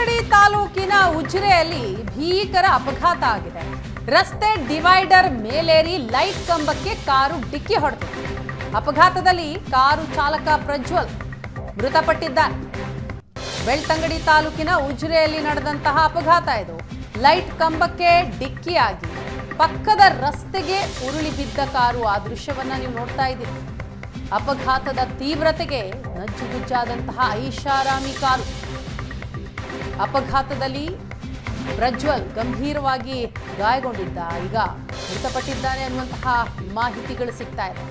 ಬೆಳ್ತಂಗಡಿ ತಾಲೂಕಿನ ಉಜಿರೆಯಲ್ಲಿ ಭೀಕರ ಅಪಘಾತ ಆಗಿದೆ. ರಸ್ತೆ ಡಿವೈಡರ್ ಮೇಲೇರಿ ಲೈಟ್ ಕಂಬಕ್ಕೆ ಕಾರು ಡಿಕ್ಕಿ ಹೊಡೆದಿದೆ. ಅಪಘಾತದಲ್ಲಿ ಕಾರು ಚಾಲಕ ಪ್ರಜ್ವಲ್ ಮೃತಪಟ್ಟಿದ್ದಾರೆ. ಬೆಳ್ತಂಗಡಿ ತಾಲೂಕಿನ ಉಜಿರೆಯಲ್ಲಿ ನಡೆದಂತಹ ಅಪಘಾತ ಇದು. ಲೈಟ್ ಕಂಬಕ್ಕೆ ಡಿಕ್ಕಿಯಾಗಿ ಪಕ್ಕದ ರಸ್ತೆಗೆ ಉರುಳಿ ಬಿದ್ದ ಕಾರು. ಆ ದೃಶ್ಯವನ್ನ ನೀವು ನೋಡ್ತಾ ಇದ್ದೀರಿ. ಅಪಘಾತದ ತೀವ್ರತೆಗೆ ನಜ್ಜುಗುಜ್ಜಾದಂತಹ ಐಷಾರಾಮಿ ಕಾರು. ಅಪಘಾತದಲ್ಲಿ ಪ್ರಜ್ವಲ್ ಗಂಭೀರವಾಗಿ ಗಾಯಗೊಂಡಿದ್ದ, ಈಗ ಮೃತಪಟ್ಟಿದ್ದಾನೆ ಅನ್ನುವಂತಹ ಮಾಹಿತಿಗಳು ಸಿಗ್ತಾ ಇದೆ.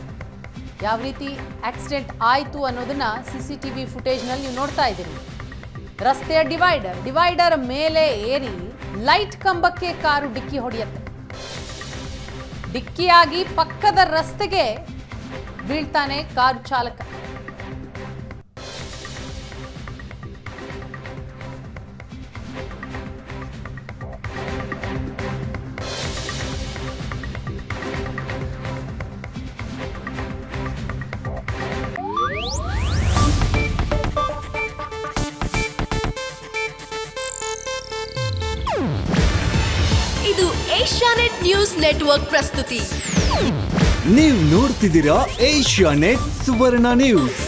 ಯಾವ ರೀತಿ ಆಕ್ಸಿಡೆಂಟ್ ಆಯಿತು ಅನ್ನೋದನ್ನ ಸಿಸಿಟಿವಿ ಫುಟೇಜ್ನಲ್ಲಿ ನೀವು ನೋಡ್ತಾ ಇದ್ದೀರಿ. ರಸ್ತೆಯ ಡಿವೈಡರ್ ಮೇಲೆ ಏರಿ ಲೈಟ್ ಕಂಬಕ್ಕೆ ಕಾರು ಡಿಕ್ಕಿ ಹೊಡೆಯುತ್ತೆ. ಡಿಕ್ಕಿಯಾಗಿ ಪಕ್ಕದ ರಸ್ತೆಗೆ ಬೀಳ್ತಾನೆ ಕಾರು ಚಾಲಕ. ಇದು ಏಷ್ಯಾನೆಟ್ ನ್ಯೂಸ್ ನೆಟ್ವರ್ಕ್ ಪ್ರಸ್ತುತಿ. ನೀವು ನೋಡ್ತಿದ್ದೀರಾ ಏಷ್ಯಾನೆಟ್ ಸುವರ್ಣ ನ್ಯೂಸ್.